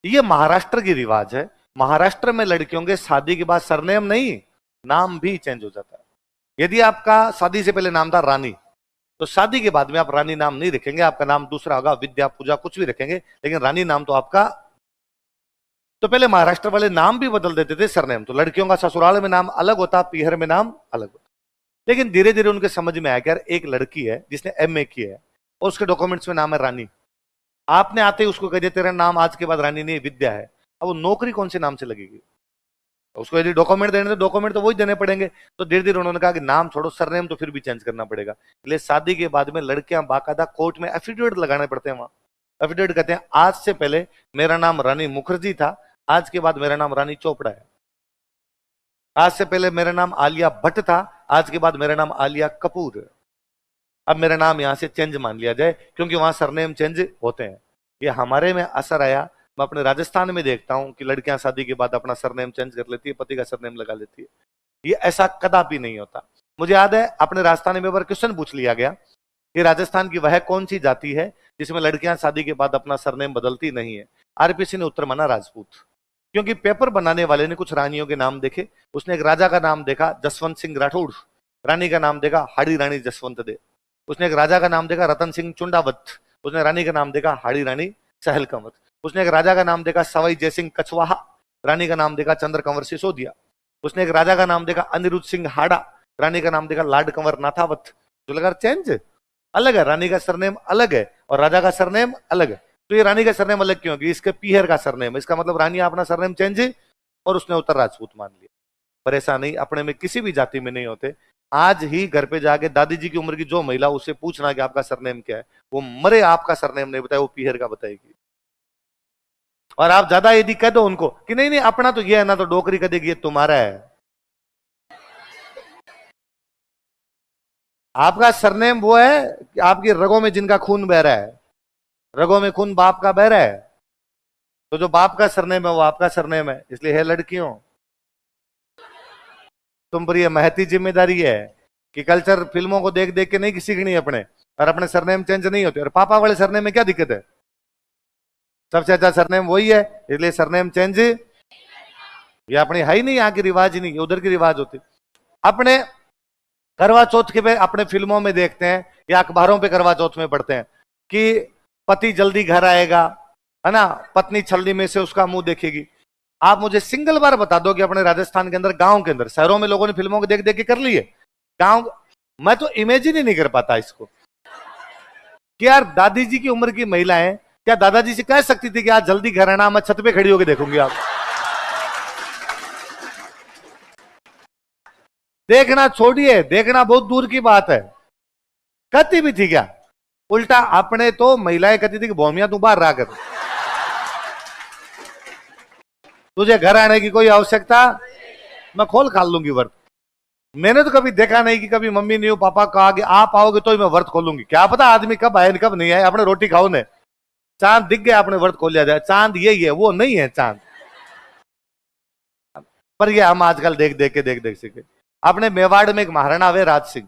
ये महाराष्ट्र की रिवाज है। महाराष्ट्र में लड़कियों के शादी के बाद सरनेम नहीं, नाम भी चेंज हो जाता है। यदि आपका शादी से पहले नाम था रानी, तो शादी के बाद में आप रानी नाम नहीं रखेंगे, आपका नाम दूसरा होगा, विद्या पूजा कुछ भी रखेंगे, लेकिन रानी नाम तो आपका। तो पहले महाराष्ट्र वाले नाम भी बदल देते थे सरनेम। तो लड़कियों का ससुराल में नाम अलग होता, पीहर में नाम अलग होता। लेकिन धीरे धीरे उनके समझ में आया कि यार एक लड़की है जिसने एमए किया है और उसके डॉक्यूमेंट्स में नाम है रानी, आपने आते ही उसको कह दिया तेरा नाम आज के बाद रानी नहीं विद्या है, अब वो नौकरी कौन से नाम से लगेगी? उसको यदि डॉक्यूमेंट देने तो डॉक्यूमेंट तो वही देने पड़ेंगे। तो धीरे धीरे उन्होंने कहा कि नाम छोड़ो, सरनेम तो फिर भी चेंज करना पड़ेगा। इसलिए शादी के बाद में लड़कियां बाकायदा कोर्ट में एफिडेविट लगाने पड़ते हैं। वहां एफिडेविट कहते हैं आज से पहले मेरा नाम रानी मुखर्जी था, आज के बाद मेरा नाम रानी चोपड़ा है। आज से पहले मेरा नाम आलिया भट्ट था, आज के बाद मेरा नाम आलिया कपूर है। अब मेरा नाम यहां से चेंज मान लिया जाए, क्योंकि वहां सरनेम चेंज होते हैं। ये हमारे में असर आया। मैं अपने राजस्थान में देखता हूं कि लड़कियां शादी के बाद अपना सरनेम चेंज कर लेती है, पति का सरनेम लगा लेती है। ये ऐसा कदापि नहीं होता। मुझे याद है अपने राजस्थान में एक बार क्वेश्चन पूछ लिया गया कि राजस्थान की वह कौन सी जाति है जिसमें लड़कियां शादी के बाद अपना सरनेम बदलती नहीं है। आरपीसी ने उत्तर माना राजपूत, क्योंकि पेपर बनाने वाले ने कुछ रानियों के नाम देखे। उसने एक राजा का नाम देखा जसवंत सिंह राठौड़, रानी का नाम देखा हाड़ी रानी जसवंत दे। उसने एक राजा का नाम देखा रतन सिंह चुंडावत, उसने रानी का नाम देखा हाड़ी रानी सहल कंवर। उसने एक राजा का नाम देखा सवाई जयसिंह कछवाहा, रानी का नाम देखा चंद्र कंवर सिसोदिया। उसने एक राजा का नाम देखा अनिरुद्ध सिंह हाड़ा, रानी का नाम देखा लाड कंवर नाथावत। जो लगा चेंज अलग है, रानी का सरनेम अलग है और राजा का सरनेम अलग है। तो ये रानी का सरनेम अलग क्यों? कि इसके पीहर का सरनेम है, इसका मतलब रानी अपना सरनेम चेंज, और उसने उत्तर राजपूत मान लिया। पर ऐसा नहीं, अपने में किसी भी जाति में नहीं होते। आज ही घर पे जाके दादी जी की उम्र की जो महिला, उससे पूछना कि आपका सरनेम क्या है, वो मरे आपका सरनेम नहीं बताए, वो पीहर का बताएगी। और आप ज्यादा यदि कह दो उनको कि नहीं नहीं अपना तो ये है ना, तो डोकरी कह देगी ये तुम्हारा है। आपका सरनेम वो है कि आपकी रगों में जिनका खून बह रहा है, रगों में खून बाप का बह रहा है, तो जो बाप का सरनेम है वो आपका सरनेम है। इसलिए है लड़कियों, तुम पर ये महती जिम्मेदारी है कि कल्चर फिल्मों को देख देख के नहीं सीखनी अपने, और अपने सरनेम चेंज नहीं होते। और पापा वाले सरनेम में क्या दिक्कत है? सबसे अच्छा सरनेम वही है, इसलिए सरनेम चेंज ये अपनी है ही नहीं, यहाँ की रिवाज ही नहीं, उधर की रिवाज होती। अपने करवा चौथ के पे अपने फिल्मों में देखते हैं या अखबारों पे करवा चौथ में पढ़ते हैं कि पति जल्दी घर आएगा, है ना, पत्नी छलनी में से उसका मुंह देखेगी। आप मुझे सिंगल बार बता दो कि अपने राजस्थान के अंदर, गांव के अंदर, शहरों में लोगों ने फिल्मों को देख देख के कर लिए, गांव मैं तो इमेजिन ही नहीं कर पाता इसको कि यार दादी जी की उम्र की महिलाएं क्या दादाजी से कह सकती थी कि आज जल्दी घर आना, मैं छत पे खड़ी होकर देखूंगी? आप देखना छोड़िए, देखना बहुत दूर की बात है, कहती भी थी क्या? उल्टा अपने तो महिलाएं कहती थी कि भौमिया तू बाहर रहा कर, तुझे घर आने की कोई आवश्यकता, मैं खोल खाल लूंगी व्रत। मैंने तो कभी देखा नहीं कि कभी मम्मी नहीं हो पापा कहा कि आप आओगे तो ही मैं व्रत खोलूंगी। क्या पता आदमी कब आए कब नहीं आए, अपने रोटी खाओ ने, चांद दिख गया अपने व्रत खोल लिया जाए। चांद यही है, वो नहीं है चांद। पर ये हम आजकल देख देख सीखे। अपने मेवाड़ में एक महाराणा वे राज सिंह,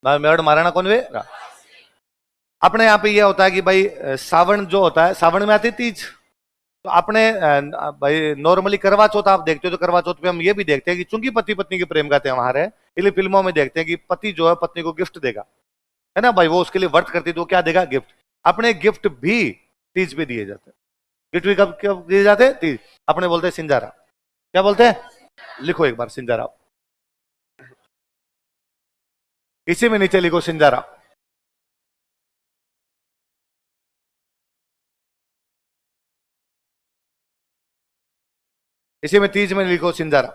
मेवाड़ महाराणा कौन वे? अपने यहाँ पे ये होता है कि भाई सावन जो होता है, सावन में आती तीज, तो अपने भाई नॉर्मली करवा चौथ आप देखते हो, तो करवा चौथ पे हम ये भी देखते हैं कि चूंकि पति पत्नी के प्रेम का त्योहार है, इसलिए फिल्मों में देखते हैं कि पति जो है पत्नी को गिफ्ट देगा, है ना भाई, वो उसके लिए व्रत करती तो क्या देगा? गिफ्ट। अपने गिफ्ट भी तीज पे दिए जाते हैं। गिफ्ट भी कब दिए जाते हैं? तीज। अपने बोलते हैं सिंजारा। क्या बोलते हैं? लिखो एक बार सिंजारा, इसी में नीचे लिखो सिंजारा। इसी में तीज में लिखो सिंजारा।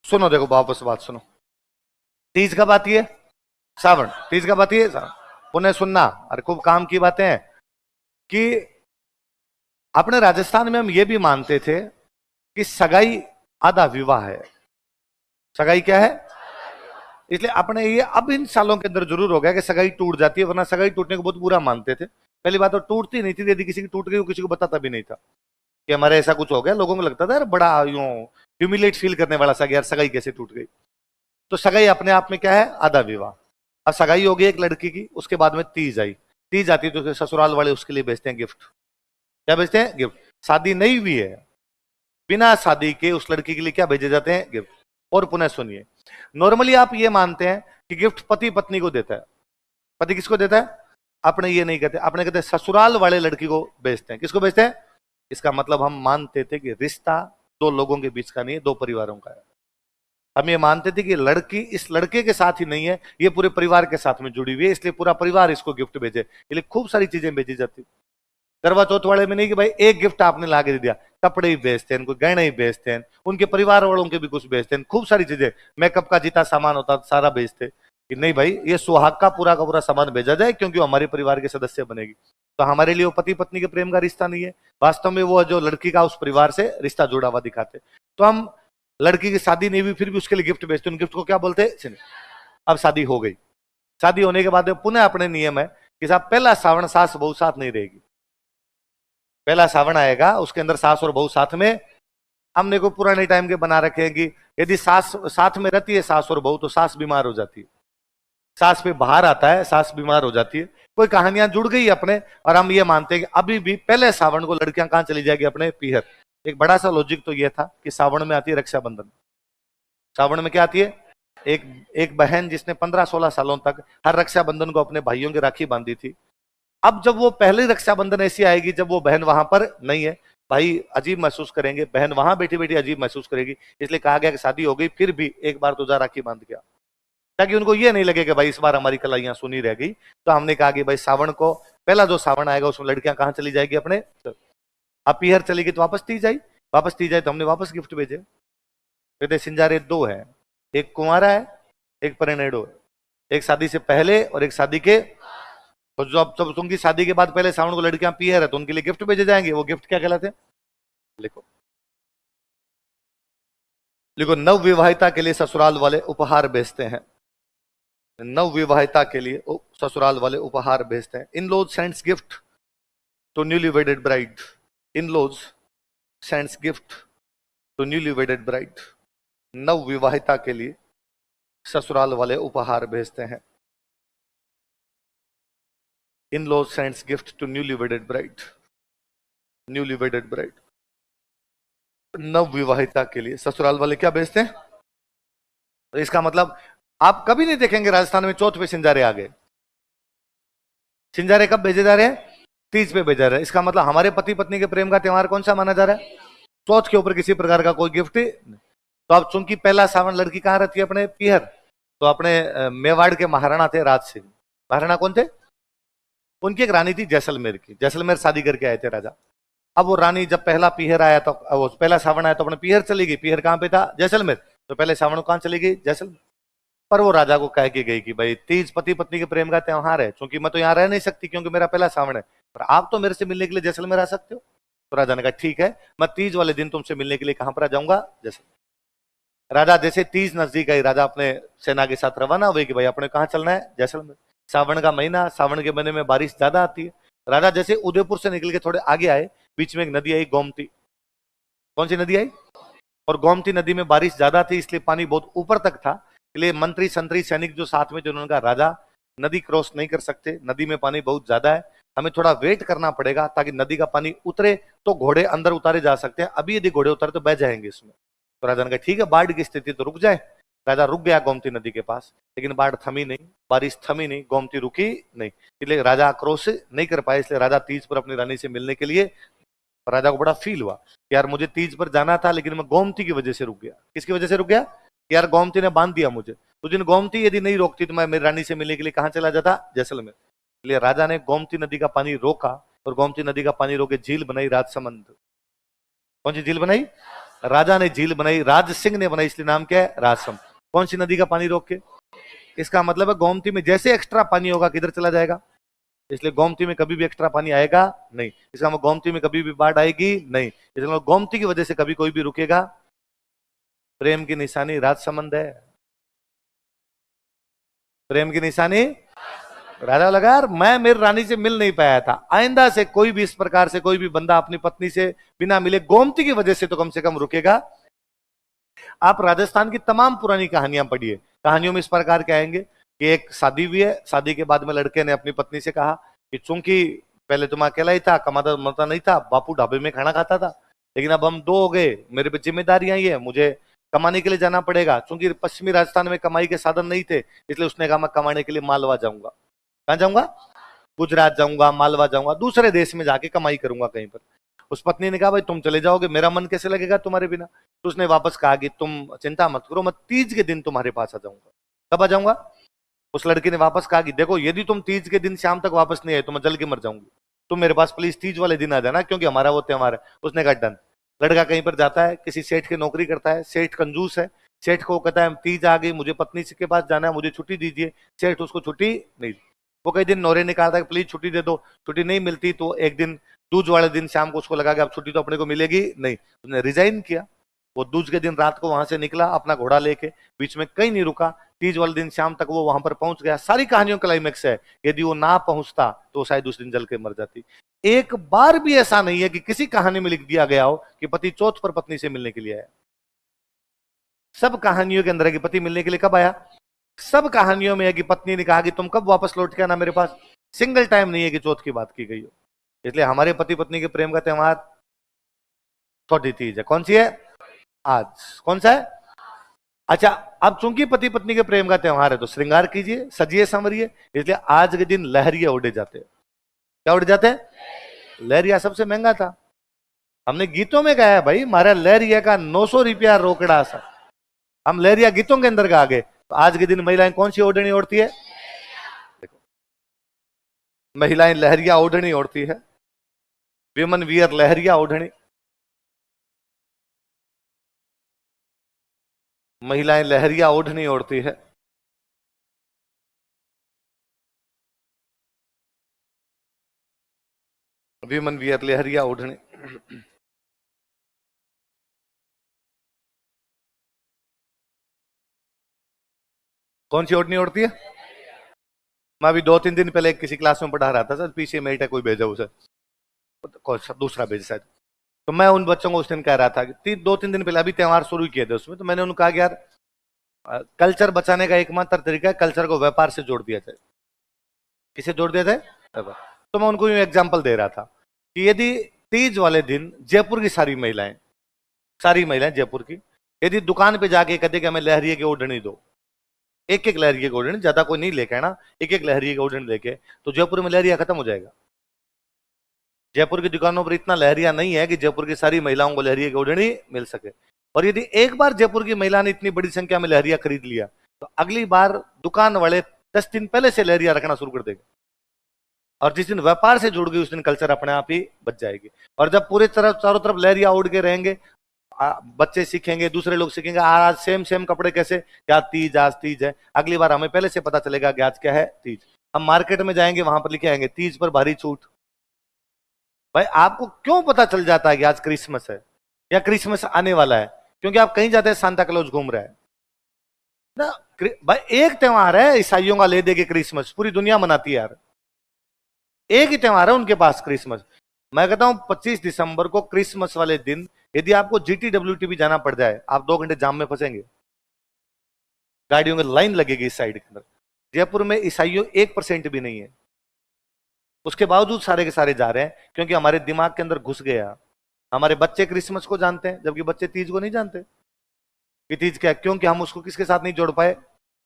सुनो, देखो वापस बात सुनो। तीज कब आती है? सावन। तीज कब आती है? सावन। पुनः सुनना, अरे खूब काम की बातें हैं कि अपने राजस्थान में हम ये भी मानते थे कि सगाई आधा विवाह है। सगाई क्या है? इसलिए अपने ये अब इन सालों के अंदर जरूर हो गया कि सगाई टूट जाती है, वरना सगाई टूटने को बहुत बुरा मानते थे। पहली बात तो टूटती नहीं थी, यदि किसी की टूट गई वो किसी को बताता भी नहीं था कि हमारे ऐसा कुछ हो गया। लोगों को लगता था यार बड़ा यूं ह्यूमिलेट फील करने वाला सा, यार सगाई कैसे टूट गई। तो सगाई अपने आप में क्या है? आधा विवाह। अब सगाई हो गई एक लड़की की, उसके बाद में तीज आई, तीज आती तो ससुराल वाले उसके लिए भेजते हैं गिफ्ट। क्या भेजते हैं? गिफ्ट। शादी नहीं हुई है, बिना शादी के उस लड़की के लिए क्या भेजे जाते हैं? गिफ्ट। और पुनः सुनिए, नॉर्मली आप ये मानते हैं कि गिफ्ट पति पत्नी को देता है। पति किसको देता है? अपने ये नहीं कहते, अपने कहते हैं ससुराल वाले लड़की को भेजते हैं। किसको भेजते हैं? इसका मतलब हम मानते थे कि रिश्ता दो लोगों के बीच का नहीं है, दो परिवारों का है। हम ये मानते थे कि लड़की इस लड़के के साथ ही नहीं है, ये पूरे परिवार के साथ में जुड़ी हुई है, इसलिए पूरा परिवार इसको गिफ्ट भेजे, इसलिए खूब सारी चीजें भेजी जाती। करवा चौथ वाले में नहीं कि भाई एक गिफ्ट आपने ला के दे दिया, कपड़े ही बेचते हैं, कोई गहने ही बेचते हैं, उनके परिवार वालों के भी कुछ बेचते हैं, खूब सारी चीजें, मेकअप का जितना सामान होता सारा बेचते कि नहीं भाई ये सुहाग का पूरा सामान भेजा जाए क्योंकि वो हमारे परिवार के सदस्य बनेगी। तो हमारे लिए वो पति पत्नी के प्रेम का रिश्ता नहीं है, वास्तव में वो जो लड़की का उस परिवार से रिश्ता जुड़ा हुआ दिखाते। तो हम लड़की की शादी नहीं हुई फिर भी उसके लिए गिफ्ट भेजते, उन गिफ्ट को क्या बोलते हैं? अब शादी हो गई, शादी होने के बाद पुनः अपने नियम है कि साहब पहला सावन सास बहू साथ नहीं रहेगी, पहला सावन आएगा उसके अंदर सास और बहू साथ में। हमने को पुराने टाइम के बना रखे हैं कि यदि सास साथ में रहती है सास और बहू तो सास बीमार हो जाती है, सास पे बाहर आता है, सास बीमार हो जाती है, कोई कहानियां जुड़ गई अपने। और हम ये मानते हैं कि अभी भी पहले सावन को लड़कियां कहां चली जाएगी? अपने पीहर। एक बड़ा सा लॉजिक तो ये था कि सावन में आती है रक्षाबंधन। सावन में क्या आती है? एक एक बहन जिसने 15-16 सालों तक हर रक्षाबंधन को अपने भाइयों की राखी बांधी थी, अब जब वो पहली रक्षाबंधन ऐसी आएगी जब वो बहन वहां पर नहीं है, भाई अजीब महसूस करेंगे, बहन वहां बैठी बैठी अजीब महसूस करेगी। इसलिए कहा गया कि शादी हो गई फिर भी एक बार तो जा राखी बांध गया, ताकि उनको ये नहीं लगे कि भाई इस बार हमारी कलाइयां सुनी रह गई। तो हमने कहा कि भाई सावन को पहला जो सावन आएगा उसमें लड़कियां कहां चली जाएगी? अपने। अब पीहर चलेगी तो वापस तीज आई, वापस तीज आई तो हमने वापस गिफ्ट भेजे। कहते सिंजारे दो है, एक कुंवारा है एक परिणेड़ो है, एक शादी से पहले और एक शादी के। तो जब उनकी शादी के बाद पहले सावन को लड़कियां पीहर है तो उनके लिए गिफ्ट भेजे जाएंगे। वो गिफ्ट क्या कहलाते हैं? लिखो लिखो, नव विवाहिता के लिए ससुराल वाले उपहार भेजते हैं। नव विवाहिता के लिए ससुराल वाले उपहार भेजते हैं। In laws sends gift to newly wedded bride. In laws sends gift to newly wedded bride. नव विवाहिता के लिए ससुराल वाले उपहार भेजते हैं। In laws sends gift to newly wedded bride. Newly wedded bride, नव विवाहिता के लिए ससुराल वाले क्या भेजते हैं? तो इसका मतलब आप कभी नहीं देखेंगे राजस्थान में चौथ पे सिंजारे आ गए। सिंजारे कब भेजे जा रहे हैं? तीज पे भेजा रहे हैं। इसका मतलब हमारे पति पत्नी के प्रेम का त्योहार कौन सा माना जा रहा है? चौथ के ऊपर किसी प्रकार का कोई गिफ्ट। तो अब चूंकि पहला सावन लड़की कहां रहती है? अपने पीहर। तो अपने मेवाड़ के महाराणा थे राज सिंह। महाराणा कौन थे? उनकी एक रानी थी जैसलमेर की, जैसलमेर शादी करके आए थे राजा। अब वो रानी जब पहला पीहर आया तो वो पहला सावन आया तो अपने पीहर चली गई। पीहर कहां पे था? जैसलमेर। तो पहले सावन कहां चली गई? जैसलमेर। पर वो राजा को कह के गई कि भाई तीज पति पत्नी के प्रेम का त्योहार है, क्योंकि मैं तो यहाँ रह नहीं सकती क्योंकि मेरा पहला सावन है, पर आप तो मेरे से मिलने के लिए जैसलमेर आ सकते हो। तो राजा ने कहा ठीक है, मैं तीज वाले दिन तुमसे मिलने के लिए कहां पर आ जाऊंगा? जैसलमेर। राजा जैसे तीज नजदीक आई, राजा अपने सेना के साथ रवाना हुए कि भाई अपने कहां चलना है? जैसलमेर। सावन का महीना, सावन के महीने में बारिश ज्यादा आती है। राजा जैसे उदयपुर से निकल के थोड़े आगे आए, बीच में एक नदी आई गोमती। कौन सी नदी आई? और गोमती नदी में बारिश ज्यादा थी इसलिए पानी बहुत ऊपर तक था, इसलिए मंत्री संतरी सैनिक जो साथ में थे उन्होंने कहा राजा नदी क्रॉस नहीं कर सकते, नदी में पानी बहुत ज्यादा है, हमें थोड़ा वेट करना पड़ेगा ताकि नदी का पानी उतरे तो घोड़े अंदर उतारे जा सकते हैं, अभी यदि घोड़े उतरे तो बह जाएंगे इसमें। तो राजा ने कहा ठीक है, बाढ़ की स्थिति तो रुक जाए। राजा रुक गया गोमती नदी के पास, लेकिन बाढ़ थमी नहीं, बारिश थमी नहीं, गोमती रुकी नहीं, इसलिए राजा आक्रोश नहीं कर पाए। इसलिए राजा तीज पर अपनी रानी से मिलने के लिए, राजा को बड़ा फील हुआ कि यार मुझे तीज पर जाना था लेकिन मैं गोमती की वजह से रुक गया। किसकी वजह से रुक गया? यार गोमती ने बांध दिया मुझे। तो जिन गोमती यदि नहीं रोकती तो मैं मेरी रानी से मिलने के लिए कहां चला जाता? जैसलमेर। इसलिए राजा ने गोमती नदी का पानी रोका और गोमती नदी का पानी रोके झील बनाई राजसमंद। कौन सी झील बनाई? राजा ने झील बनाई, राज सिंह ने बनाई, इसलिए नाम क्या है? राजसम। कौन सी नदी का पानी रोक के? इसका मतलब है गोमती में जैसे एक्स्ट्रा पानी होगा किधर चला जाएगा? इसलिए गोमती में कभी भी एक्स्ट्रा पानी आएगा नहीं। इसका मतलब गोमती में कभी भी बाढ़ आएगी नहीं। इसलिए गोमती की वजह से कभी कोई भी रुकेगा। प्रेम की निशानी राजसमंद है। प्रेम की निशानी राजा लगा यार मैं मेरी रानी से मिल नहीं पाया था, आइंदा से कोई भी इस प्रकार से कोई भी बंदा अपनी पत्नी से बिना मिले गोमती की वजह से तो कम से कम रुकेगा। आप राजस्थान की तमाम पुरानी कहानियां पढ़िए, कहानियों में इस प्रकार के आएंगे। कि एक शादी हुई है, शादी के बाद में लड़के ने अपनी पत्नी से कहा कि चूंकि पहले तो मैं अकेला ही था, कमाता मरता नहीं था, बापू ढाबे में खाना खाता था, लेकिन अब हम दो हो गए, मेरे पे जिम्मेदारियां ही है, मुझे कमाने के लिए जाना पड़ेगा। चूंकि पश्चिमी राजस्थान में कमाई के साधन नहीं थे, इसलिए उसने कहा मैं कमाने के लिए मालवा जाऊंगा। कहाँ जाऊंगा? गुजरात जाऊंगा, मालवा जाऊंगा, दूसरे देश में जाके कमाई करूंगा कहीं पर। उस पत्नी ने कहा भाई तुम चले जाओगे, मेरा मन कैसे लगेगा तुम्हारे बिना? तो उसने वापस कहा कि तुम चिंता मत करो, मैं तीज के दिन तुम्हारे पास आ जाऊंगा। कब आ जाऊंगा? उस लड़की ने वापस कहा कि देखो यदि तुम तीज के दिन शाम तक वापस नहीं आए तो मैं जल के मर जाऊंगी, तुम मेरे पास प्लीज तीज वाले दिन आ जाना, क्योंकि हमारा वो त्योहार है। उसने कहा डन। लड़का कहीं पर जाता है, किसी सेठ की नौकरी करता है, सेठ कंजूस है, सेठ को कहता है तीज आ गई, मुझे पत्नी के पास जाना है, मुझे छुट्टी दीजिए। सेठ उसको छुट्टी नहीं, वो कई दिन नौरे निकालता है प्लीज छुट्टी दे दो, छुट्टी नहीं मिलती, तो एक दिन दूज वाले दिन शाम को उसको लगा कि अब छुट्टी तो अपने को मिलेगी नहीं, उसने रिजाइन किया। वो दूज के दिन रात को वहां से निकला अपना घोड़ा लेके, बीच में कहीं नहीं रुका, तीज वाले दिन शाम तक वो वहां पर पहुंच गया। सारी कहानियों क्लाइमेक्स है, यदि वो ना पहुंचता तो शायद उस दिन जल के मर जाती। एक बार भी ऐसा नहीं है कि किसी कहानी में लिख दिया गया हो कि पति चौथ पर पत्नी से मिलने के लिए आया। सब कहानियों के अंदर है कि पति मिलने के लिए कब आया, सब कहानियों में है कि पत्नी ने कहा कि तुम कब वापस लौट के आना मेरे पास। सिंगल टाइम नहीं है कि चौथ की बात की गई हो। इसलिए हमारे पति पत्नी के प्रेम का त्योहार छोटी तीज है। कौन सी है? आज। कौन सा है? अच्छा, अब चूंकि पति पत्नी के प्रेम का त्योहार है तो श्रृंगार कीजिए, सजिए संवरिए। इसलिए आज के दिन लहरिया उड़े जाते हैं। क्या उड़ जाते हैं? लहरिया सबसे महंगा था, हमने गीतों में गाया भाई मारा लहरिया का 900 रुपया रोकड़ा सा, हम लहरिया गीतों के अंदर गा गए। तो आज के दिन महिलाएं कौन सी ओढ़नी ओढ़ती है? देखो, महिलाएं लहरिया ओढ़नी ओढ़ती है, विमन वियर लहरिया ओढ़नी। महिलाएं लहरिया ओढ़नी ओढ़ती है। विमन वियर लहरिया ओढ़नी। कौन सी ओढ़नी ओढ़ती है? मैं अभी 2-3 दिन पहले किसी क्लास में पढ़ा रहा था सर, पीछे मेट है कोई भेजा उसे, कौन सा दूसरा भेज शायद। तो मैं उन बच्चों को उस दिन कह रहा था कि 2-3 दिन पहले अभी त्योहार शुरू किए थे उसमें, तो मैंने उनको कहा कि यार कल्चर बचाने का एकमात्र तरीका है कल्चर को व्यापार से जोड़ दिया जाए। किसे जोड़ दिया जाए? व्यापार। तो मैं उनको एग्जाम्पल दे रहा था कि यदि तीज वाले दिन जयपुर की सारी महिलाएं जयपुर की यदि दुकान पे जाके कहते कि हमें लहरिए की ओढ़नी दो, एक एक लहरिए की ओढ़नी, ज्यादा कोई नहीं लेके आना, एक एक लहरिए की ओढ़नी लेके, तो जयपुर में लहरिया खत्म हो जाएगा। जयपुर की दुकानों पर इतना लहरिया नहीं है कि जयपुर की सारी महिलाओं को लहरिया की ओढ़नी मिल सके। और यदि एक बार जयपुर की महिला ने इतनी बड़ी संख्या में लहरिया खरीद लिया तो अगली बार दुकान वाले 10 दिन पहले से लहरिया रखना शुरू कर देंगे। और जिस दिन व्यापार से जुड़ गई उस दिन कल्चर अपने आप ही बच जाएगी। और जब पूरे तरफ चारों तरफ लहरिया उड़ के रहेंगे, बच्चे सीखेंगे, दूसरे लोग सीखेंगे आज सेम सेम कपड़े कैसे, क्या तीज, आज तीज है, अगली बार हमें पहले से पता चलेगा कि आज क्या है तीज। हम मार्केट में जाएंगे वहां पर लिखे आएंगे तीज पर भारी छूट। भाई आपको क्यों पता चल जाता है कि आज क्रिसमस है या क्रिसमस आने वाला है? क्योंकि आप कहीं जाते हैं सांता क्लॉज घूम रहा है ना। भाई एक त्योहार है ईसाइयों का ले दे के क्रिसमस, पूरी दुनिया मनाती है यार, एक ही त्योहार है उनके पास क्रिसमस। मैं कहता हूं 25 दिसंबर को क्रिसमस वाले दिन यदि आपको GTWT भी जाना पड़ जाए, आप 2 घंटे जाम में फंसेंगे, गाड़ियों की लाइन लगेगी इस साइड के अंदर। जयपुर में ईसाइयों 1% भी नहीं है, उसके बावजूद सारे के सारे जा रहे हैं, क्योंकि हमारे दिमाग के अंदर घुस गया। हमारे बच्चे क्रिसमस को जानते हैं जबकि बच्चे तीज को नहीं जानते कि तीज क्या है, क्योंकि हम उसको किसके साथ नहीं जोड़ पाए।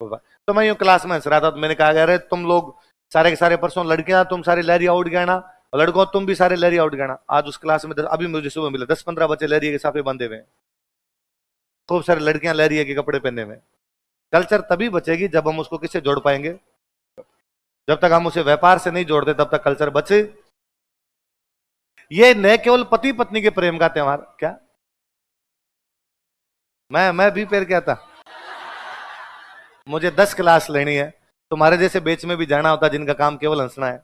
तो मैं यूं क्लास में हंस रहा था, तो मैंने कहा अरे तुम लोग सारे के सारे परसों लड़कियां तुम सारे लहरिया उड़ गए ना, और लड़कों तुम भी सारे लहरिया उड़ गए ना। आज उस क्लास में अभी मुझे सुबह मिला 10-15 बच्चे लहरिया के साफे बंधे हुए हैं, खूब सारी लड़कियां लहरिया के कपड़े पहने हुए। कल्चर तभी बचेगी जब हम उसको किससे जोड़ पाएंगे, जब तक हम उसे व्यापार से नहीं जोड़ते तब तक कल्चर बचे। ये न केवल पति पत्नी के प्रेम का त्योहार, क्या मैं भी पैर क्या था, मुझे 10 क्लास लेनी है, तुम्हारे जैसे बेच में भी जाना होता जिनका काम केवल हंसना है,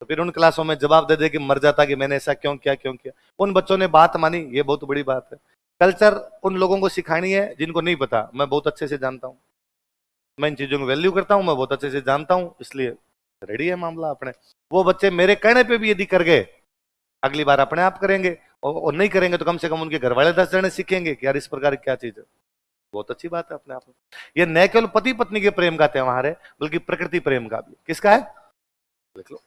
तो फिर उन क्लासों में जवाब दे दे कि मर जाता कि मैंने ऐसा क्यों किया क्यों किया। उन बच्चों ने बात मानी, ये बहुत बड़ी बात है। कल्चर उन लोगों को सिखानी है जिनको नहीं पता, मैं बहुत अच्छे से जानता हूं, मैं इन चीजों को वैल्यू करता हूं, मैं बहुत अच्छे से जानता हूं, इसलिए रेडी है मामला अपने। वो बच्चे मेरे कहने पे भी यदि कर गए, अगली बार अपने आप करेंगे, और नहीं करेंगे तो कम से कम उनके घर वाले 10 जने सीखेंगे कि यार इस प्रकार क्या चीज है। बहुत अच्छी बात है अपने आप में। ये न केवल पति पत्नी के प्रेम का त्योहार है, बल्कि प्रकृति प्रेम का भी। किसका है? देख लो,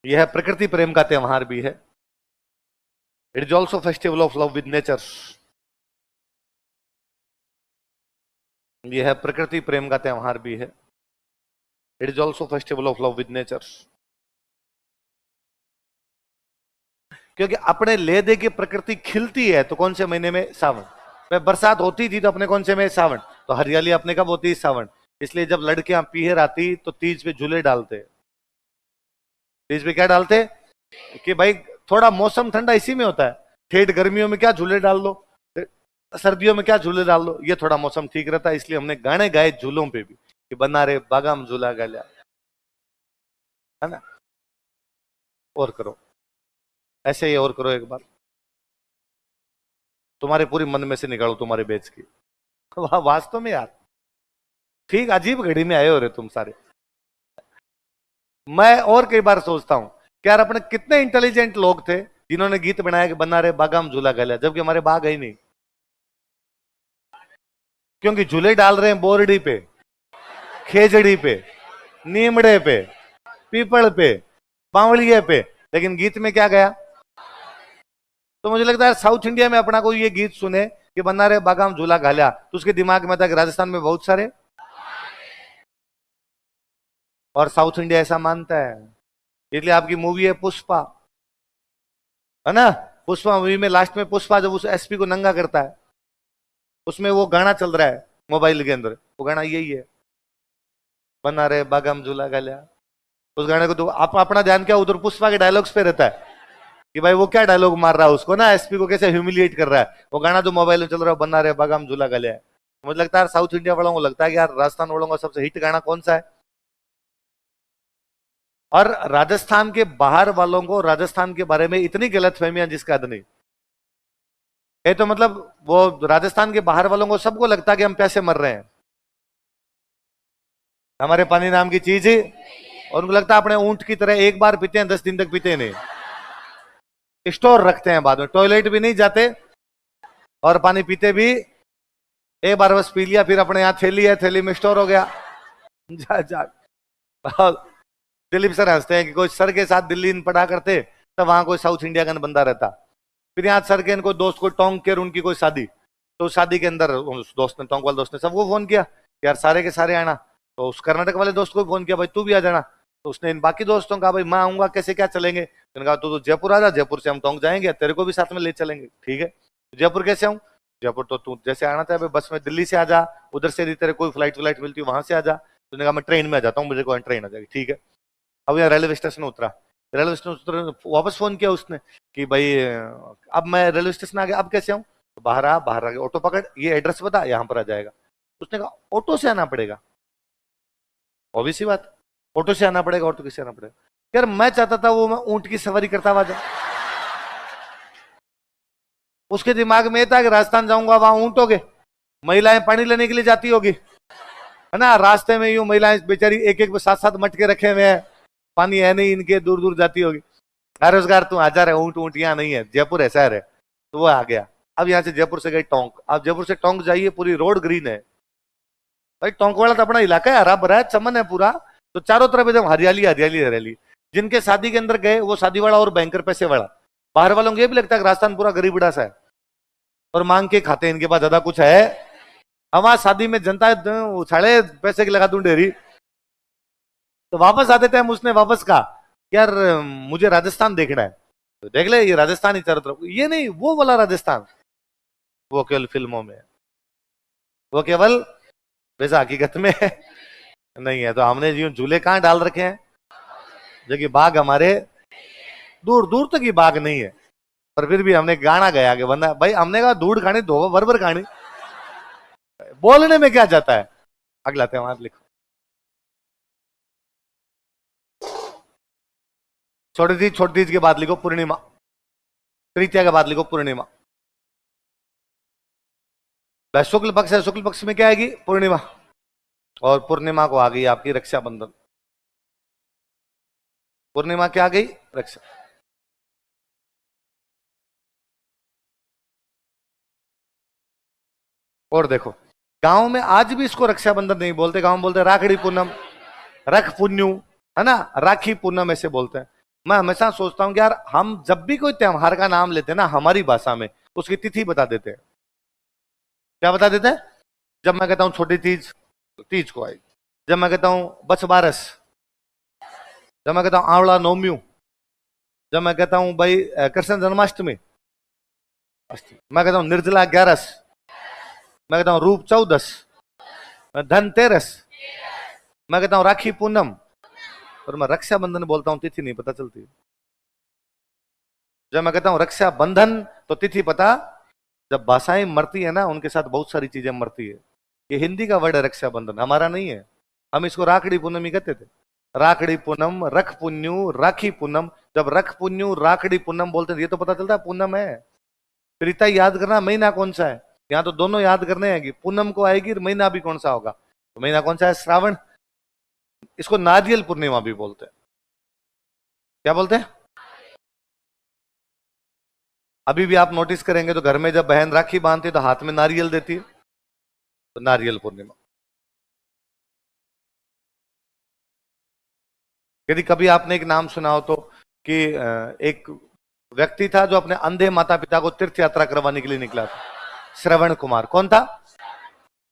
यह प्रकृति प्रेम का त्योहार भी है। It is also festival of love with nature. यह प्रकृति प्रेम का त्योहार भी है। It is also festival of love with nature. क्योंकि अपने ले दे के प्रकृति खिलती है तो कौन से महीने में? सावन में। बरसात होती थी तो अपने कौन से में? सावन। तो हरियाली अपने कब होती है? सावन। इसलिए जब लड़कियां पीहर आती तो तीज पे झूले डालते। तीज पे क्या डालते? कि भाई थोड़ा मौसम ठंडा इसी में होता है। ठेठ गर्मियों में क्या झूले डाल दो, सर्दियों में क्या झूले डाल दो, ये थोड़ा मौसम ठीक रहता है। इसलिए हमने गाने गाए झूलों पे भी कि बना रे बागाम झूला गालिया, है ना। और करो ऐसे ही, और करो एक बार। तुम्हारे पूरी मन में से निकालो तुम्हारे बेच की। वास्तव में यार ठीक अजीब घड़ी में आए हो रहे तुम सारे। मैं और कई बार सोचता हूं कि यार अपने कितने इंटेलिजेंट लोग थे जिन्होंने गीत बनाया कि बना रहे बागाम झूला गालिया, जबकि हमारे बाग है ही नहीं। क्योंकि झूले डाल रहे हैं बोरडी पे, खेजड़ी पे, नीमड़े पे, पीपल पे, बावड़िए पे, लेकिन गीत में क्या गया? तो मुझे लगता है साउथ इंडिया में अपना कोई ये गीत सुने कि बन्ना रे बागाम झूला घालिया, तो उसके दिमाग में था कि राजस्थान में बहुत सारे, और साउथ इंडिया ऐसा मानता है। इसलिए आपकी मूवी है पुष्पा, है ना। पुष्पा मूवी में लास्ट में पुष्पा जब उस एसपी को नंगा करता है, उसमें वो गाना चल रहा है मोबाइल के अंदर, वो गाना यही है, बना रहे बागाम झूला घालिया। उस गाने को तो आप अपना ध्यान क्या उधर पुष्पा के डायलॉग्स पे रहता है कि भाई वो क्या डायलॉग मार रहा है उसको ना, एसपी को कैसे ह्यूमिलिएट कर रहा है। वो गाना जो मोबाइल में चल रहा है, बना रहे बागाम झूला घालिया है। मुझे लगता है साउथ इंडिया वालों को लगता है कि यार राजस्थान वालों का सबसे हिट गाना कौन सा है। और राजस्थान के बाहर वालों को राजस्थान के बारे में इतनी गलत फहमियां जिसका हद नहीं है। तो मतलब वो राजस्थान के बाहर वालों को सबको लगता है कि हम पैसे मर रहे हैं, हमारे पानी नाम की चीज ही, और उनको लगता है अपने ऊंट की तरह एक बार पीते हैं 10 दिन तक पीते नहीं, स्टोर रखते हैं, बाद में टॉयलेट भी नहीं जाते और पानी पीते भी एक बार बस पी लिया, फिर अपने यहाँ थैली है, थैली में स्टोर हो गया। जा जा दिलीप सर हंसते हैं कि कोई सर के साथ दिल्ली पढ़ा करते तब वहां कोई साउथ इंडिया का बंदा रहता, फिर यहाँ सर के इनको दोस्त को टोंक के उनकी कोई शादी, तो शादी के अंदर उस दोस्त ने, टोंक वाले दोस्त ने सबको फोन किया यार सारे के सारे आना, तो उस कर्नाटक वाले दोस्त को भी फोन किया भाई तू भी आ जाना, तो उसने इन बाकी दोस्तों का भाई मैं आऊंगा कैसे क्या चलेंगे, उन्होंने कहा तो जयपुर आ जा, जयपुर से हम टोंक जाएंगे, तेरे को भी साथ में ले चलेंगे। ठीक है, जयपुर कैसे आऊँ? जयपुर तो तू जैसे आना था बस में दिल्ली से आ जा, उधर से यदि तेरे कोई फ्लाइट व्लाइट मिलती है वहां से आ जा, तो कहा मैं ट्रेन में आ जाता हूँ, मुझे कोई ट्रेन आ जाएगी। ठीक है, अब यहाँ रेलवे स्टेशन उतरा, रेलवे स्टेशन उतर वापस फोन किया उसने कि भाई अब मैं रेलवे स्टेशन आ गया, अब कैसे आऊँ? तो बाहर आ, बाहर आ गया, ऑटो पकड़, ये एड्रेस बता, यहाँ पर आ जाएगा। उसने कहा ऑटो से आना पड़ेगा, ऑब्वियस सी बात, ऑटो से आना पड़ेगा, ऑटो किससे आना पड़ेगा? यार मैं चाहता था वो मैं ऊंट की सवारी करता हुआ जाऊं, उसके दिमाग में था कि राजस्थान जाऊंगा वहां ऊंट होगे, महिलाएं पानी लेने के लिए जाती होगी, है ना, रास्ते में यूं महिलाएं बेचारी एक एक 7-7 मटके रखे हुए हैं, पानी है नहीं इनके, दूर दूर जाती होगी। रोजगार तू हजार है, ऊंट ऊंट यहाँ नहीं है, जयपुर है शहर है, तो वो आ गया। अब यहाँ से जयपुर से गई टोंक, अब जयपुर से टोंक जाइए, पूरी रोड ग्रीन है भाई, टोंक वाला तो अपना इलाका है, हरा भरा है, चमन है पूरा, तो चारों तरफ एकदम हरियाली हरियाली हरियाली। जिनके शादी के अंदर गए वो शादी वाला और बैंकर पैसे वाला, बाहर वालों को ये भी लगता है कि राजस्थान पूरा गरीब सा है और मांग के खाते हैं, इनके पास ज्यादा कुछ है। हमारा शादी में जनता उछाड़े पैसे की लगा दूं ढेरी, तो वापस आते टाइम उसने वापस कहा यार मुझे राजस्थान देखना है, तो देख ले ये राजस्थान ही चारों तरफ, ये नहीं वो वाला राजस्थान, वो केवल फिल्मों में है, वो केवल वैसा हकीकत में नहीं है। तो हमने जो झूले कहाँ डाल रखे हैं, जो कि बाघ हमारे दूर दूर तक ही बाघ नहीं है, पर फिर भी हमने गाना गया कि बंदा भाई, हमने कहा दूर खानी दो बरबर खानी, बोलने में क्या जाता है। अगला त्योहार लिखो, छोटी तीज के बाद लिखो पूर्णिमा, तृतीया के बाद लिखो पूर्णिमा। शुक्ल पक्ष है, शुक्ल पक्ष में क्या आएगी? पूर्णिमा, और पूर्णिमा को आ गई आपकी रक्षाबंधन। पूर्णिमा क्या आ गई? रक्षा। और देखो, गांव में आज भी इसको रक्षाबंधन नहीं बोलते, गांव में बोलते राखड़ी पूनम, रख पुन्यू, है ना, राखी पूनम ऐसे बोलते हैं। मैं हमेशा सोचता हूँ कि यार हम जब भी कोई त्योहार का नाम लेते हैं ना हमारी भाषा में, उसकी तिथि बता देते हैं। क्या बता देते हैं? जब मैं कहता हूँ छोटी तीज, तो तीज को आई। जब मैं कहता हूँ बछ बारस, जब मैं कहता हूँ आंवला नौम्यू, जब मैं कहता हूँ भाई कृष्ण जन्माष्टमी, मैं कहता हूँ निर्जला ग्यारस, मैं कहता हूँ रूप चौदस, धनतेरस, मैं कहता हूँ राखी पूनम, और मैं रक्षाबंधन बोलता हूँ तिथि नहीं पता चलती। जब मैं कहता हूँ रक्षाबंधन तो तिथि पता। जब भाषाएं मरती है ना उनके साथ बहुत सारी चीजें मरती है। ये हिंदी का वर्ड है रक्षाबंधन, हमारा नहीं है। हम इसको राखड़ी पूनम ही कहते थे। राखड़ी पूनम, रख पुन्यू, राखी पूनम। जब रख पुन्यू राखड़ी पूनम बोलते थे ये तो पता चलता है पूनम है। फिर इतना याद करना महीना कौन सा है, यहाँ तो दोनों याद करने हैं कि पूनम को आएगी और महीना भी कौन सा होगा। तो महीना कौन सा है? श्रावण। इसको नारियल पूर्णिमा भी बोलते हैं। क्या बोलते हैं? अभी भी आप नोटिस करेंगे तो घर में जब बहन राखी बांधती है तो हाथ में नारियल देती है, तो नारियल पूर्णिमा। यदि कभी आपने एक नाम सुना हो तो कि एक व्यक्ति था जो अपने अंधे माता पिता को तीर्थ यात्रा करवाने के लिए निकला था। श्रवण कुमार। कौन था?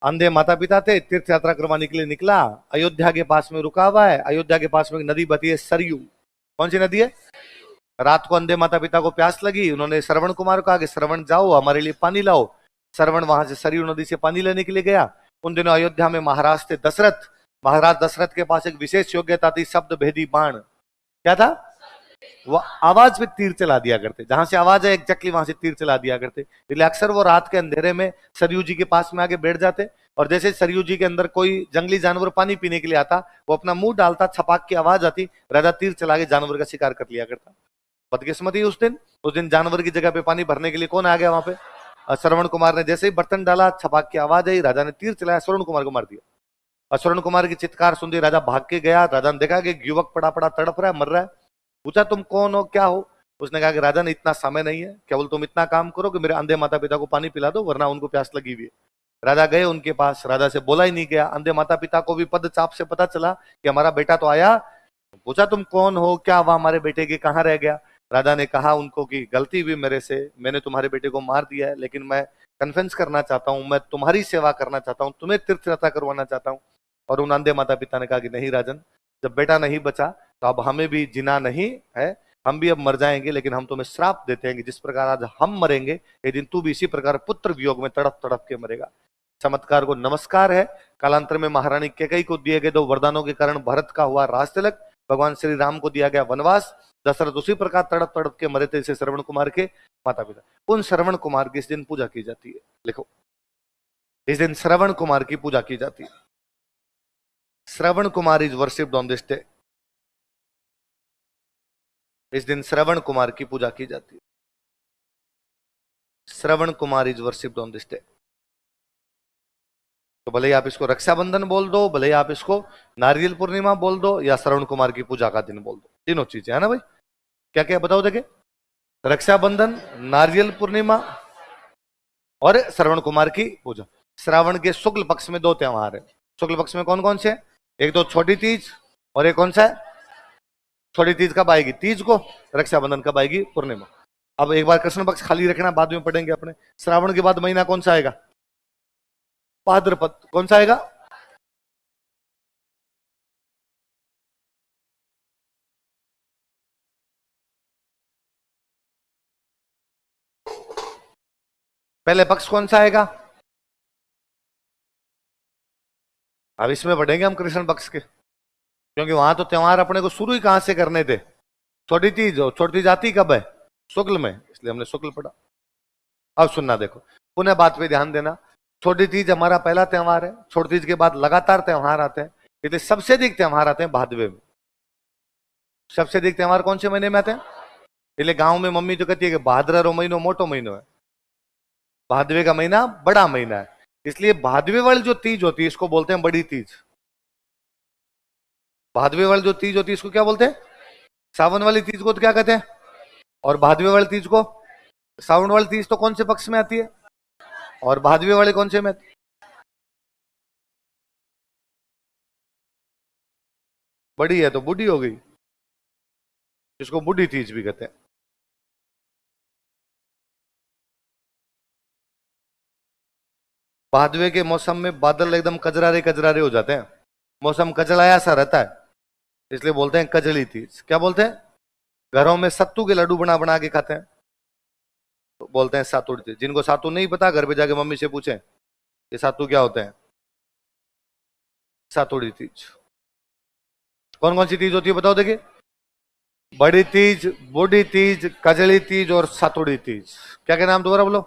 अंधे माता पिता थे, तीर्थ यात्रा करवाने के लिए निकला। अयोध्या के पास में रुका हुआ है। अयोध्या के पास में एक नदी बहती है सरयू। कौन सी नदी है? रात को अंधे माता पिता को प्यास लगी, उन्होंने श्रवण कुमार को कहा कि श्रवण जाओ हमारे लिए पानी लाओ। श्रवण वहां से सरयू नदी से पानी लेने के लिए गया। उन दिनों अयोध्या में महाराज थे दशरथ। महाराज दशरथ के पास एक विशेष योग्यता थी, शब्द भेदी बाण। क्या था? वो आवाज पे तीर चला दिया करते, जहां से आवाज है एग्जैक्टली वहां से तीर चला दिया करते। इसलिए अक्सर वो रात के अंधेरे में सरयू जी के पास में आके बैठ जाते, और जैसे सरयू जी के अंदर कोई जंगली जानवर पानी पीने के लिए आता, वो अपना मुंह डालता, छपाक की आवाज आती, राजा तीर चला के जानवर का शिकार कर लिया करता। बदकिस्मती उस दिन जानवर की जगह पे पानी भरने के लिए कौन आ गया वहां पे? श्रवण कुमार ने जैसे ही बर्तन डाला, छपाक की आवाज आई, राजा ने तीर चलाया, श्रवण कुमार को मार दिया। और श्रवण कुमार की चित्कार सुन राजा भाग के गया। राजा ने देखा कि युवक पड़ा पड़ा तड़प रहा है, मर रहा है। पूछा तुम कौन हो, क्या हो? उसने कहा कि राजन इतना समय नहीं है, केवल तुम इतना काम करो कि मेरे अंधे माता पिता को पानी पिला दो, वरना उनको प्यास लगी हुई है। राजा गए उनके पास, राजा से बोला ही नहीं गया। अंधे माता पिता को भी पद चाप से पता चला कि हमारा बेटा तो आया। पूछा तुम कौन हो, क्या हुआ हमारे बेटे के, कहाँ रह गया? राजा ने कहा उनको कि गलती हुई मेरे से, मैंने तुम्हारे बेटे को मार दिया है, लेकिन मैं कन्फेंस करना चाहता हूँ, मैं तुम्हारी सेवा करना चाहता हूँ, तुम्हें तीर्थ यात्रा करवाना चाहता हूँ। और उन अंधे माता पिता ने कहा कि नहीं राजन, जब बेटा नहीं बचा तो अब हमें भी जीना नहीं है, हम भी अब मर जाएंगे, लेकिन हम तुम्हें श्राप देते हैं कि जिस प्रकार आज हम मरेंगे एक दिन तू भी इसी प्रकार पुत्र वियोग में तड़प तड़प के मरेगा। चमत्कार को नमस्कार है। कालांतर में महारानी कैकेयी को दिए गए 2 वरदानों के कारण भरत का हुआ राज तिलक, भगवान श्री राम को दिया गया वनवास, दशरथ उसी प्रकार तड़प तड़प के मरे थे इसे श्रवण कुमार के माता पिता। उन श्रवण कुमार की इस दिन पूजा की जाती है। लिखो, इस दिन श्रवण कुमार की पूजा की जाती है। Shravan Kumar is worshipped on this day. इस दिन श्रवण कुमार की पूजा की जाती है। Shravan Kumar is worshipped on this day. तो भले ही आप इसको रक्षाबंधन बोल दो, भले ही आप इसको नारियल पूर्णिमा बोल दो, या श्रवण कुमार की पूजा का दिन बोल दो, तीनों चीजें है ना भाई। क्या क्या बताओ देखे? रक्षाबंधन, नारियल पूर्णिमा और श्रवण कुमार की पूजा। श्रावण के शुक्ल पक्ष में 2 त्योहार है। शुक्ल पक्ष में कौन कौन से? एक तो छोटी तीज, और एक कौन सा है? छोटी तीज कब आएगी? तीज को। रक्षाबंधन कब आएगी? पूर्णिमा। अब एक बार कृष्ण पक्ष खाली रखना, बाद में पढ़ेंगे अपने। श्रावण के बाद महीना कौन सा आएगा? भाद्रपद। कौन सा आएगा? पहले पक्ष कौन सा आएगा? अब इसमें पढ़ेंगे हम कृष्ण पक्ष के, क्योंकि वहां तो त्योहार अपने को शुरू ही कहां से करने थे? छोटी तीज। और छोटी तीज आती कब है? शुक्ल में, इसलिए हमने शुक्ल पढ़ा। अब सुनना, देखो पुनः बात पे ध्यान देना। छोटी तीज हमारा पहला त्योहार है। छोटी तीज के बाद लगातार त्योहार आते हैं, इसलिए सबसे अधिक त्योहार आते हैं भादवे में। सबसे अधिक त्योहार कौन से महीने में आते हैं? इसलिए गांव में मम्मी जो कहती है कि भाद्रो महीनो मोटो महीनो है, भादवे का महीना बड़ा महीना है। इसलिए भादवे वाली जो तीज होती है इसको बोलते हैं बड़ी तीज। भादवे वाली जो तीज होती है इसको क्या बोलते हैं? सावन वाली तीज को तो क्या कहते हैं? और भादवे वाली तीज को? सावन वाली तीज तो कौन से पक्ष में आती है? और भादवे वाले कौन से में? बड़ी है तो बूढ़ी हो गई, इसको बूढ़ी तीज भी कहते हैं। भादवे के मौसम में बादल एकदम कजरारे कजरारे हो जाते हैं, मौसम कजलाया सा रहता है, इसलिए बोलते हैं कजली तीज। क्या बोलते हैं? घरों में सत्तू के लड्डू बना बना के खाते हैं, तो बोलते हैं सातुड़ तीज। जिनको सातू नहीं पता घर पे जाके मम्मी से पूछें ये सातू क्या होते हैं। सातुड़ी तीज। कौन कौन सी तीज होती है बताओ देखिए? बड़ी तीज, बूढ़ी तीज, कजली तीज और सातुड़ी तीज। क्या क्या नाम दोबारा बोलो?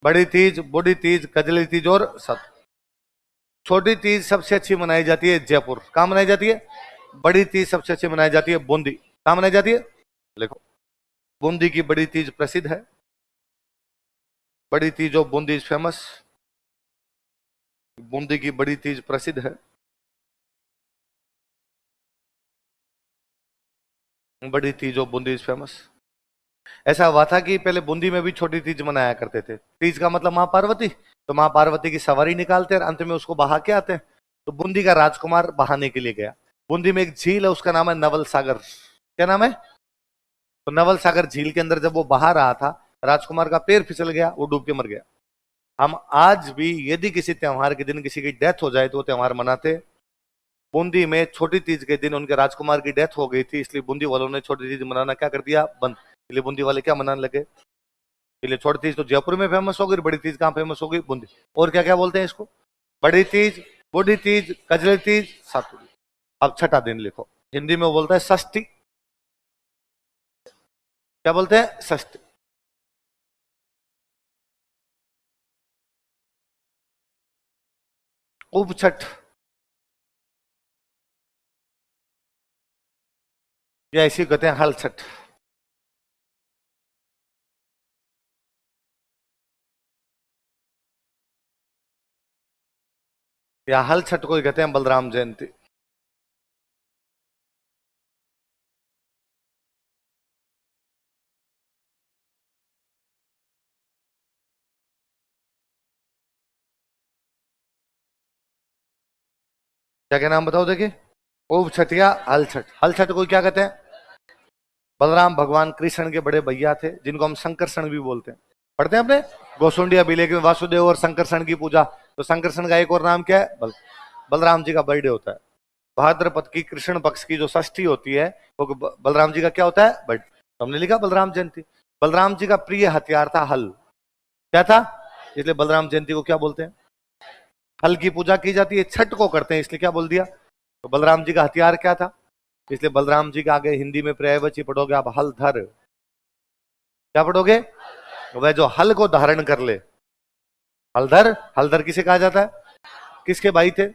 बड़ी तीज, बूढ़ी तीज, कजली तीज और सात। छोटी तीज सबसे अच्छी मनाई जाती है जयपुर। कहां मनाई जाती है? बड़ी तीज सबसे अच्छी मनाई जाती है बूंदी। कहां मनाई जाती है? देखो, बूंदी की बड़ी तीज प्रसिद्ध है। बड़ी Teej of Bundi is famous. Bundi की बड़ी तीज प्रसिद्ध है। बड़ी Teej of Bundi is famous. ऐसा हुआ था कि पहले बूंदी में भी छोटी तीज मनाया करते थे। तीज का मतलब माँ पार्वती, तो माँ पार्वती की सवारी निकालते हैं और अंत में उसको बहा के आते हैं। तो बूंदी का राजकुमार बहाने के लिए गया। बूंदी में एक झील है, उसका नाम है नवल सागर। क्या नाम है? तो नवल सागर झील के अंदर जब वो बहा रहा था, राजकुमार का पैर फिसल गया, वो डूब के मर गया। हम आज भी यदि किसी त्योहार के दिन किसी की डेथ हो जाए तो वो त्योहार मनाते। बूंदी में छोटी तीज के दिन उनके राजकुमार की डेथ हो गई थी, इसलिए बूंदी वालों ने छोटी तीज मनाना क्या कर दिया? बंद। इसलिए बूंदी वाले क्या मनाने लगे? इसलिए छोटी तीज तो जयपुर में फेमस हो गई, बड़ी तीज कहाँ फेमस हो गई? बूंदी। और क्या क्या बोलते हैं इसको? बड़ी तीज, बूढ़ी तीज, कजली तीज, सातुड़ी। अब छठा दिन लिखो। हिंदी में वो बोलता है षष्ठी। क्या बोलते हैं? षष्ठी। उपछठ या इसी को कहते हैं हल छठ। या हल छठ को ही कहते हैं बलराम जयंती। क्या क्या नाम बताओ देखिए? उप छठ या हल छठ। हल छठ को क्या कहते हैं? बलराम भगवान कृष्ण के बड़े भैया थे, जिनको हम संकर्षण भी बोलते हैं। पढ़ते हैं अपने गोसुंडिया बिले के वासुदेव और संकर्षण की पूजा। तो संकर्षण का एक और नाम क्या है? बलराम जी का बर्थडे होता है। भाद्रपद की कृष्ण पक्ष की जो षष्ठी होती है, वो बलराम जी का क्या होता है? बर्थडे। तो हमने लिखा बलराम जयंती। बलराम जी का प्रिय हथियार था हल। क्या था? इसलिए बलराम जयंती को क्या बोलते हैं? हल की पूजा की जाती है। छठ को करते हैं, इसलिए क्या बोल दिया? तो बलराम जी का हथियार क्या था? इसलिए बलराम जी का आगे हिंदी में पर्यायवाची पढ़ोगे आप, हलधर। क्या पढ़ोगे? वह जो हल को धारण कर ले, हलधर। हलधर किसे कहा जाता है? किसके भाई थे?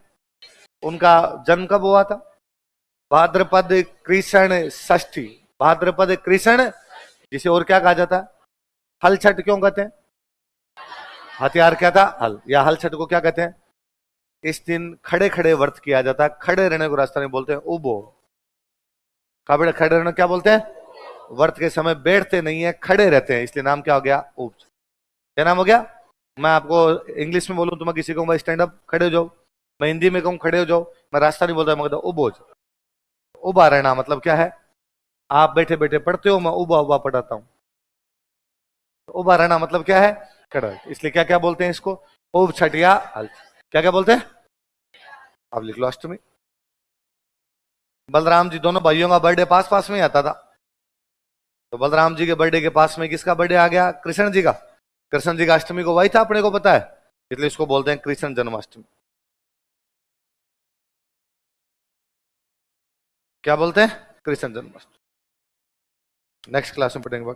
उनका जन्म कब हुआ था? भाद्रपद कृष्ण षष्ठी। भाद्रपद कृष्ण, जिसे और क्या कहा जाता है? हल छठ क्यों कहते हैं? हथियार क्या था? हल। या हल छठ को क्या कहते हैं? इस दिन खड़े खड़े व्रत किया जाता है। खड़े रहने को रास्ता नहीं बोलते हैं उबो। खड़े खड़े रहने क्या बोलते हैं? व्रत के समय बैठते नहीं है, खड़े रहते हैं, इसलिए नाम क्या हो गया? उब। क्या नाम हो गया? मैं आपको इंग्लिश में बोलूं तो मैं किसी को स्टैंड अप, खड़े हो जाओ। मैं हिंदी में कहूँ खड़े हो जाओ, मैं रास्ता नहीं बोलता, मैं कहता उबो। उबा रहना मतलब क्या है? आप बैठे बैठे पढ़ते हो, मैं उबा उबा पढ़ाता हूँ। तो उबा रहना मतलब क्या है? खड़ा। इसलिए क्या क्या बोलते हैं इसको? उब छठिया हल। क्या क्या बोलते हैं? आप लिख लो अष्टमी। बलराम जी दोनों भाइयों का बर्थडे पास पास में ही आता था। तो बलराम जी के बर्थडे के पास में किसका बर्थडे आ गया? कृष्ण जी का। कृष्ण जी का अष्टमी को वही था, अपने को पता है, इसलिए इसको बोलते हैं कृष्ण जन्माष्टमी। क्या बोलते हैं? कृष्ण जन्माष्टमी। नेक्स्ट क्लास में पढ़ेंगे।